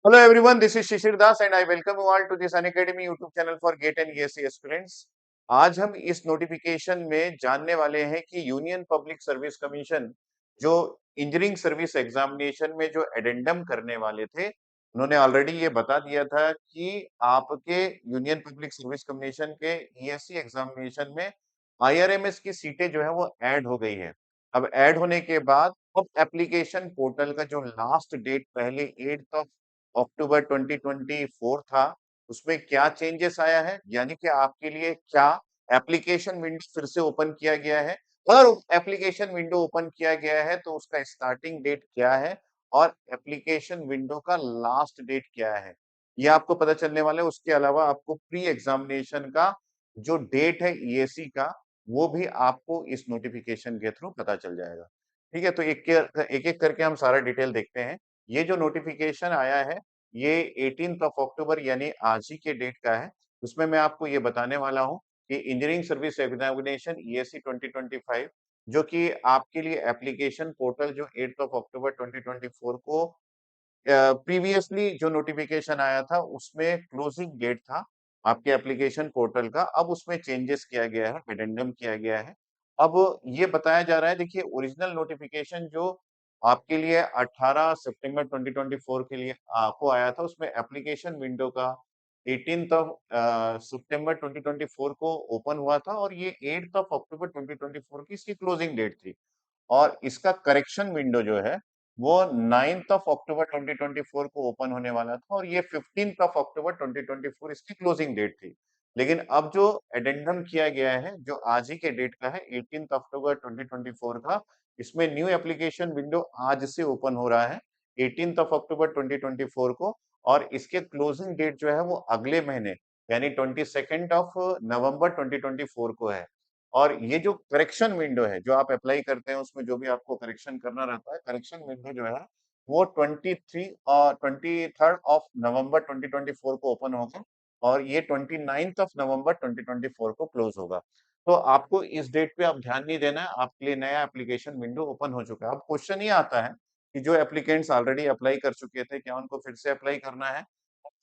Hello everyone, this is Shishir Das and I welcome you all to this Unacademy YouTube channel for GATE and ESC aspirants. आज हम इस notification में जानने वाले हैं कि यूनियन पब्लिक सर्विस कमीशन जो इंजीनियरिंग सर्विस एग्जामिनेशन में जो एडेंडम करने वाले थे, उन्होंने ऑलरेडी ये बता दिया था कि आपके यूनियन पब्लिक सर्विस कमीशन के ESC एग्जामिनेशन में IRMS की सीटें जो है वो ऐड हो गई है। अब ऐड होने के बाद अब एप्लीकेशन पोर्टल का जो लास्ट डेट पहले 8 अक्टूबर 2024 था, उसमें क्या चेंजेस आया है? यानी कि आपके लिए क्या एप्लीकेशन विंडो फिर से ओपन किया गया है? अगर एप्लीकेशन विंडो ओपन किया गया है, तो उसका स्टार्टिंग डेट क्या है और एप्लीकेशन विंडो का लास्ट डेट क्या है? ये आपको पता चलने वाला है। उसके अलावा आपको प्री एग्जामिनेशन का जो डेट है EAC का, वो भी आपको इस नोटिफिकेशन के थ्रू पता चल जाएगा। ठीक है? तो एक-एक करके हम सारा डिटेल देखते हैं। ये जो नोटिफिकेशन आया है, ये 18th ऑफ अक्टूबर यानी आज ही के डेट का है। उसमें मैं आपको ये बताने वाला हूँ कि इंजीनियरिंग सर्विस एग्जामिनेशन ESC 2025 जो कि आपके लिए एप्लीकेशन पोर्टल जो 8th ऑफ अक्टूबर 2024 को प्रीवियसली जो नोटिफिकेशन आया था उसमें क्लोजिंग डेट था आपके एप्लीकेशन पोर्टल का। अब उसमें चेंजेस किया गया है, एडेंडम किया गया है। अब ये बताया जा रहा है, देखिए ओरिजिनल नोटिफिकेशन जो आपके लिए 18 सितंबर 2024 के लिए को आया था, उसमें एप्लीकेशन विंडो का 18th ऑफ सितंबर 2024 को ओपन हुआ था और ये 8th ऑफ अक्टूबर 2024 की इसकी क्लोजिंग डेट थी। और इसका करेक्शन विंडो जो है वो 9th ऑफ अक्टूबर 2024 को ओपन होने वाला था और ये 15th ऑफ अक्टूबर 2024 इसकी क्लोजिंग डेट थी। लेकिन अब जो एडेंडम किया गया है, जो आज ही के डेट का है 18th अक्टूबर 2024 का, इसमें न्यू एप्लीकेशन विंडो आज से ओपन हो रहा है 18th ऑफ अक्टूबर 2024 को और इसके क्लोजिंग डेट जो है वो अगले महीने यानी 22nd ऑफ नवंबर 2024 को है। और ये जो करेक्शन विंडो है, जो आप अप्लाई करते हैं उसमें जो भी आपको करेक्शन करना रहता है, करेक्शन विंडो जो है वो 23 और 23rd ऑफ नवंबर 2024 को ओपन होगा और ये 29th ऑफ नवंबर 2024 को क्लोज होगा। तो आपको इस डेट पे अब ध्यान नहीं देना है, आपके लिए नया एप्लीकेशन विंडो ओपन हो चुका है। अब क्वेश्चन ये आता है कि जो एप्लीकेंट्स ऑलरेडी अप्लाई कर चुके थे, क्या उनको फिर से अप्लाई करना है?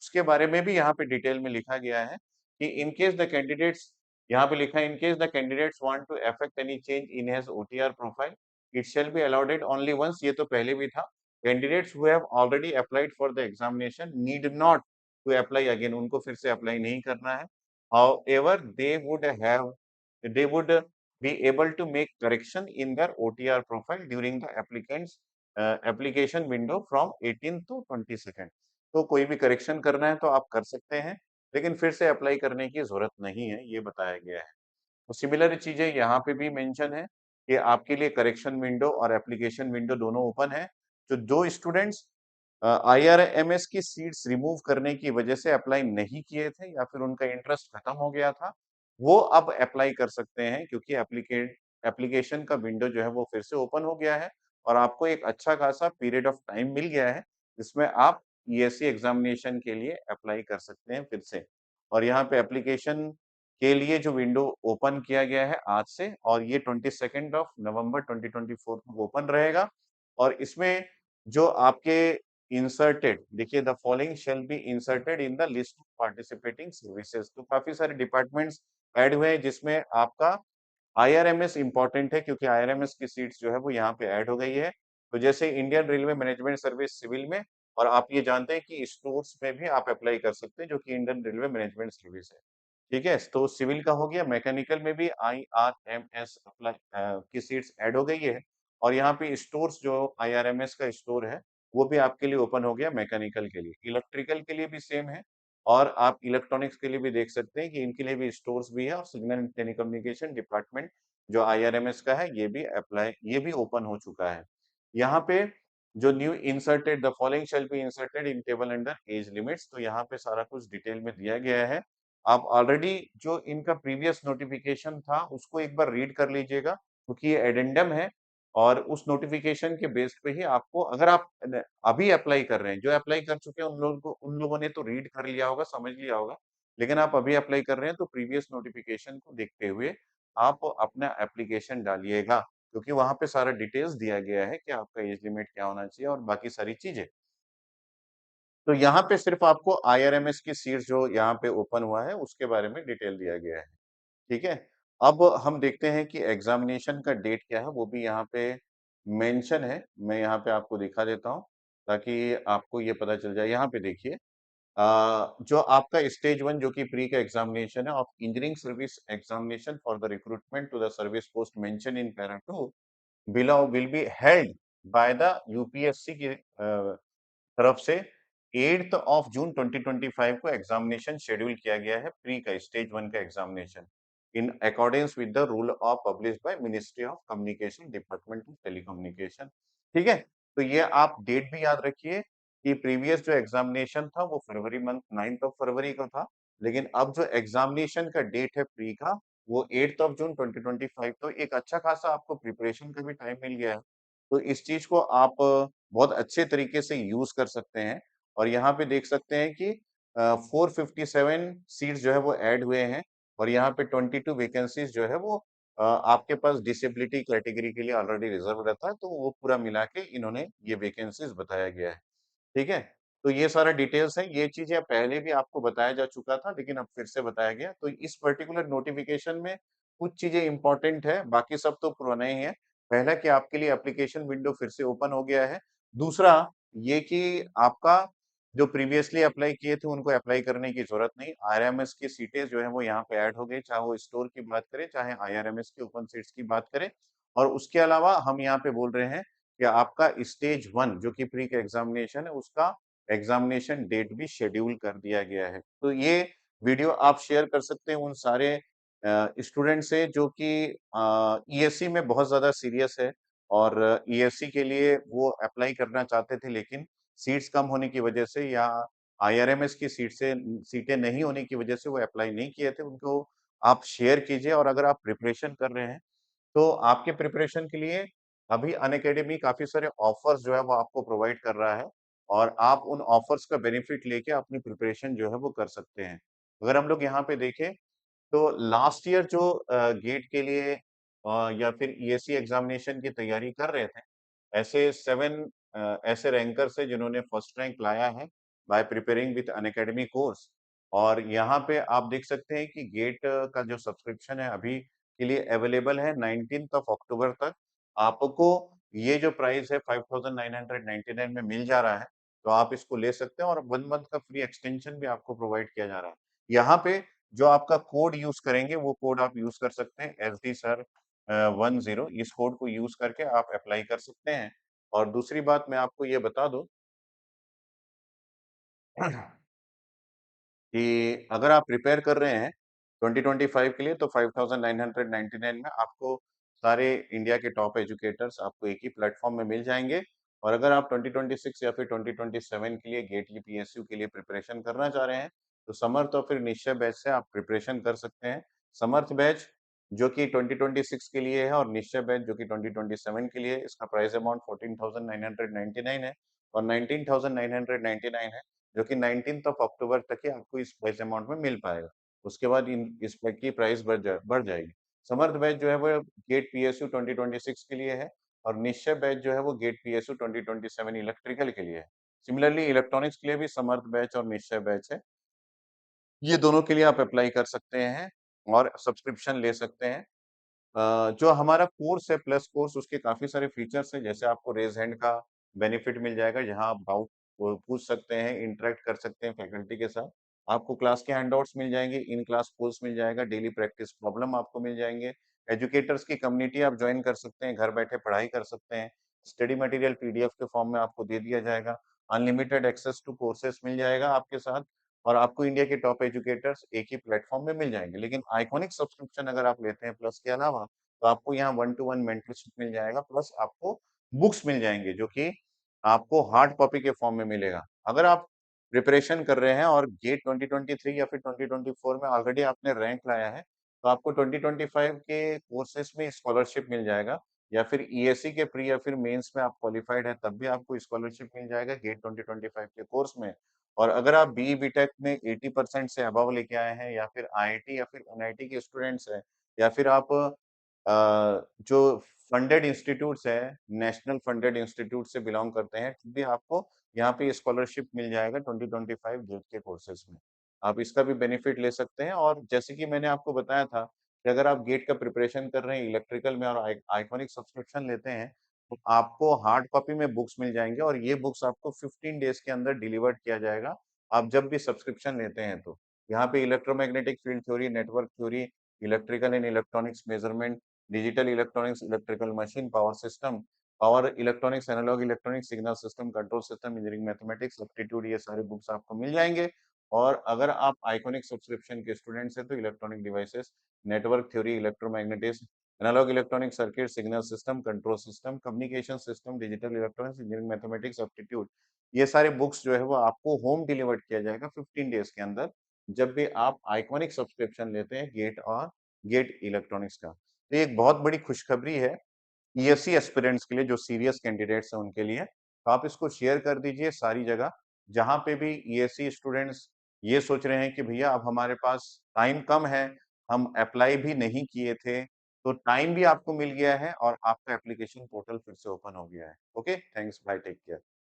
उसके बारे में भी यहाँ पे डिटेल में लिखा गया है कि इन केस द कैंडिडेट्स, यहाँ पे लिखा है in case the candidates want to affect any change in his OTR profile it shall be allowed only once. ये तो पहले भी था। Candidates who have already applied for the examination need not to apply again, उनको फिर से apply नहीं करना है। However they would be able to make correction in their OTR profile during the applicants application window from 18 to 22। तो कोई भी correction करना है तो आप कर सकते हैं, लेकिन फिर से अप्लाई करने की ज़रूरत नहीं है, ये बताया गया है। तो सिमिलर चीज़ें यहाँ पे भी मेंशन है कि आपके लिए करेक्शन विंडो और एप्लीकेशन विंडो दोनों ओपन है। तो जो स्टूडेंट्स IRMS की सीट्स रिमूव करने की वजह से अप्लाई नहीं किए थे या फिर उनका इंटरेस्ट खत्म हो गया था, वो अब अप्लाई कर सकते हैं क्योंकि एप्लीकेशन का विंडो जो है वो फिर से ओपन हो गया है और आपको एक अच्छा खासा पीरियड ऑफ टाइम मिल गया है, जिसमें आप ESC एग्जामिनेशन के लिए अप्लाई कर सकते हैं फिर से। और यहाँ पे एप्लीकेशन के लिए जो विंडो ओपन किया गया है आज से और ये 22nd ऑफ नवंबर 2024 को ओपन रहेगा और इसमें जो आपके इंसर्टेड, देखिए the following shall be inserted in the list of participating services. तो काफी सारे डिपार्टमेंट्स ऐड हुए हैं जिसमें आपका IRMS इंपॉर्टेंट है क्योंकि IRMS की सीट्स जो है वो यहाँ पे ऐड हो गई है। तो जैसे Indian railway management service civil में, और आप ये जानते हैं कि स्टोर्स में भी आप अप्लाई कर सकते हैं जो कि इंडियन रेलवे मैनेजमेंट सर्विस है। ठीक है? तो सिविल का हो गया, मैकेनिकल में भी IRMS अप्लाई की सीट्स ऐड हो गई है और यहाँ पे स्टोर्स जो IRMS का स्टोर है, वो भी आपके लिए ओपन हो गया मैकेनिकल के लिए। इलेक्ट्रिकल के लिए भी सेम है और आप इलेक्ट्रॉनिक्स के लिए भी देख सकते हैं कि इनके लिए भी स्टोर्स भी है और सिग्नल एंड टेलीकम्युनिकेशन डिपार्टमेंट जो IRMS का है, ये भी ओपन हो चुका है। यहाँ पे जो new inserted the following shall be inserted in table under as limits, तो यहाँ पे सारा कुछ डिटेल में दिया गया है। आप ऑलरेडी जो इनका प्रीवियस नोटिफिकेशन था उसको एक बार रीड कर लीजिएगा क्योंकि ये एडेंडम है और उस नोटिफिकेशन के बेस पे ही आपको, अगर आप अभी अप्लाई कर रहे हैं, जो अप्लाई कर चुके हैं उन लोगों ने तो रीड कर लिया होगा, समझ लिया होगा। लेकिन आप अभी अप्लाई कर रहे हैं तो प्रीवियस नोटिफिकेशन को देखते हुए आप अपना एप्लीकेशन डालिएगा क्योंकि वहां पे सारा डिटेल्स दिया गया है कि आपका एज लिमिट क्या होना चाहिए और बाकी सारी चीजें। तो यहाँ पे सिर्फ आपको आईआरएमएस की सीट्स जो यहाँ पे ओपन हुआ है, उसके बारे में डिटेल दिया गया है। ठीक है? अब हम देखते हैं कि एग्ज़ामिनेशन का डेट क्या है, वो भी यहाँ पे मेंशन है। मैं यहाँ पे आपको दिखा देता हूँ, ताकि आपको ये पता चल जाए। यहाँ पे देखिए जो आपका स्टेज 1 जो कि प्री का एग्ज़ामिनेशन है of engineering service examination for the recruitment to the service post mention in para 2 below will be held by the UPSC की तरफ से 8th ऑफ जून 2025 को एग्जामिनेशन शेड्यूल किया गया है प्री का स्टेज 1 का examination in accordance with the rule of published by ministry of communication department of telecommunication. ठीक है, तो ये आप डेट भी याद रखिए कि प्रीवियस जो एग्जामिनेशन था वो फरवरी मंथ 9th ऑफ फरवरी को था, लेकिन अब जो एग्जामिनेशन का डेट है प्री का वो 8th ऑफ जून 2025। तो एक अच्छा खासा आपको प्रिपरेशन का भी टाइम मिल गया है। तो इस चीज को आप बहुत अच्छे तरीके से यूज कर सकते हैं और यहाँ पे देख सकते हैं कि 457 सीट्स जो है वो ऐड हुए हैं और यहाँ पे 22 वैकेंसीज जो है वो आपके पास डिसेबिलिटी कैटेगरी के लिए ऑलरेडी रिजर्व रहता है, तो वो पूरा मिला के इन्होंने ये वैकेंसीज बताया गया है। ठीक है? तो ये सारा डिटेल्स है, ये चीज़ें पहले भी आपको बताया जा चुका था, लेकिन अब फिर से बताया गया। तो इस पर्टिकुलर नोटिफ़िकेशन में कुछ चीज़ें इम्पोर्टेंट है, बाकी सब तो पुराना ही है। पहला कि आपके लिए एप्लीकेशन विंडो फिर से ओपन हो गया है। दूसरा ये कि आपका जो प्रीवियसली अप्लाई किए थे, उनको अप्लाई करने की ज़रूरत नहीं। आईआरएमएस की सीटें जो हैं, वो यहाँ पे ऐड हो गई, चाहे वो स्टोर की बात करें, चाहे आईआरएमएस की ओपन सीट्स की बात करें। और उसके अलावा हम यहाँ पे बोल रहे हैं कि आपका स्टेज 1 जो कि प्री का एग्जामिनेशन है, उसका एग्जामिनेशन डेट भी शेड्यूल कर दिया गया है। तो ये वीडियो आप शेयर कर सकते हैं उन सारे स्टूडेंट से जो कि ईएससी में बहुत ज़्यादा सीरियस है और ईएससी के लिए वो अप्लाई करना चाहते थे, लेकिन सीट्स कम होने की वजह से या आईआरएमएस की सीटें नहीं होने की वजह से वो अप्लाई नहीं किए थे। उनको आप शेयर कीजिए और अगर आप प्रिपरेशन कर रहे हैं तो आपके प्रिपरेशन के लिए अभी अनअकैडमी काफ़ी सारे ऑफर्स जो है वो आपको प्रोवाइड कर रहा है और आप उन ऑफर्स का बेनिफिट लेके अपनी प्रिपरेशन जो है वो कर सकते हैं। अगर हम लोग यहाँ पे देखें तो लास्ट ईयर जो गेट के लिए या फिर ईएससी एग्जामिनेशन की तैयारी कर रहे थे, ऐसे 7 ऐसे रैंकर्स हैं जिन्होंने फर्स्ट रैंक लाया है bye preparing with Unacademy course. और यहाँ पे आप देख सकते हैं कि गेट का जो सब्सक्रिप्शन है अभी के लिए अवेलेबल है 19th ऑफ अक्टूबर तक। आपको ये जो प्राइस है 5999 में मिल जा रहा है, तो आप इसको ले सकते हैं और 1 मंथ का फ्री एक्सटेंशन भी आपको प्रोवाइड किया जा रहा है। यहाँ पे जो आपका कोड यूज़ करेंगे, वो कोड आप यूज़ कर सकते हैं एसडी सर 10। इस कोड को यूज़ करके आप अप्लाई कर सकते हैं। और दूसरी बात मैं आपको ये बता दूँ कि अगर आप प्रिपेयर कर रहे हैं 2025 के लिए तो 5999 में आपको सारे इंडिया के टॉप एजुकेटर्स आपको एक ही प्लेटफॉर्म में मिल जाएँगे। और अगर आप 2026 या फिर 2027 के लिए गेट या पीएसयू के लिए प्रिपरेशन करना चाह रहे हैं, तो समर्थ और फिर निश्चय बैच से आप प्रिपरेशन कर सकते हैं। समर्थ बैच जो कि 2026 के लिए है और निश्चय बैच जो कि 2027 के लिए है, इसका प्राइस अमाउंट 14,999 है और 19,999 है, जो कि 19th ऑफ अक्टूबर तक ही आपको इस प्राइस अमाउंट में मिल पाएगा। उसके बाद इन इस बैच की प्राइस बढ़ जाएगी। समर्थ बैच जो है वो गेट पीएसयू 2026 के लिए है और निश्चय बैच जो है वो गेट पीएसयू 2027 इलेक्ट्रिकल के लिए है। सिमिलरली इलेक्ट्रॉनिक्स के लिए भी समर्थ बैच और निश्चय बैच है। ये दोनों के लिए आप अप्लाई कर सकते हैं और सब्सक्रिप्शन ले सकते हैं। जो हमारा कोर्स है प्लस कोर्स, उसके काफ़ी सारे फीचर्स हैं, जैसे आपको रेज़ हैंड का बेनिफिट मिल जाएगा, जहाँ आप डाउट पूछ सकते हैं, इंटरैक्ट कर सकते हैं फैकल्टी के साथ। आपको क्लास के हैंडआउट्स मिल जाएँगे, इन क्लास कोर्स मिल जाएगा, डेली प्रैक्टिस प्रॉब्लम आपको मिल जाएँगे। एजुकेटर्स की कम्युनिटी आप जॉइन कर सकते हैं, घर बैठे पढ़ाई कर सकते हैं। स्टडी मटेरियल पीडीएफ के फॉर्म में आपको दे दिया जाएगा। अनलिमिटेड एक्सेस टू कोर्सेज़ मिल जाएगा आपके साथ और आपको इंडिया के टॉप एजुकेटर्स एक ही प्लेटफ़ॉर्म में मिल जाएँगे। लेकिन आइकॉनिक सब्सक्रिप्शन अगर आप लेते हैं प्लस के अलावा, तो आपको यहाँ 1 टू 1 मेंटरशिप मिल जाएगा, प्लस आपको बुक्स मिल जाएँगे, जो कि आपको हार्ड कॉपी के फॉर्म में मिलेगा। अगर आप प्रिपरेशन कर रहे हैं और गेट 2023 या फिर 2024 में ऑलरेडी आपने रैंक लाया है, तो आपको 2025 के कोर्सेज़ में स्कॉलरशिप मिल जाएगा या फिर ईएससी के प्री या फिर मेंस में आप क्वालिफाइड हैं, तब भी आपको स्कॉलरशिप मिल जाएगा गेट 2025 के कोर्स में। और अगर आप बीई बीटेक में 80% से अबव लेके आए हैं या फिर आईआईटी या फिर एनआईटी के स्टूडेंट्स हैं या फिर आप जो फंडेड इंस्टीट्यूट्स हैं, नेशनल फंडेड इंस्टीट्यूट से बिलॉन्ग करते हैं, तब भी आपको यहाँ पे स्कॉलरशिप मिल जाएगा 2025 गेट के कोर्सेज़ में। आप इसका भी बेनिफिट ले सकते हैं और जैसे कि मैंने आपको बताया था कि अगर आप गेट का प्रिपरेशन कर रहे हैं इलेक्ट्रिकल में और आइकॉनिक सब्सक्रिप्शन लेते हैं, तो आपको हार्ड कॉपी में बुक्स मिल जाएँगे और ये बुक्स आपको 15 डेज़ के अंदर डिलीवर्ड किया जाएगा, आप जब भी सब्सक्रिप्शन लेते हैं तो। यहाँ पे electromagnetic field theory, network theory, electrical and electronics measurement, digital electronics, electrical machine, power system, power electronics, analog electronics, signal system, control system, engineering mathematics, aptitude ये सारे बुक्स आपको मिल जाएँगे। और अगर आप आइकॉनिक सब्सक्रिप्शन के स्टूडेंट्स हैं तो electronic devices, network theory, electromagnetics, analog electronic circuit, signal system, control system, communication system, digital electronics, engineering mathematics, aptitude ये सारे बुक्स जो है वो आपको होम डिलीवर्ड किया जाएगा 15 डेज़ के अंदर, जब भी आप आइकॉनिक सब्सक्रिप्शन लेते हैं गेट और गेट इलेक्ट्रॉनिक्स का। तो ये एक बहुत बड़ी खुशखबरी है ईएससी एस्पिरेंट्स के लिए जो सीरियस कैंडिडेट्स हैं उनके लिए। तो आप इसको शेयर कर दीजिए सारी जगह, जहाँ पे भी ईएससी स्टूडेंट्स ये सोच रहे हैं कि भैया अब हमारे पास टाइम कम है, हम अप्लाई भी नहीं किए थे, तो टाइम भी आपको मिल गया है और आपका एप्लीकेशन पोर्टल फिर से ओपन हो गया है। Okay, thanks, bye, take care.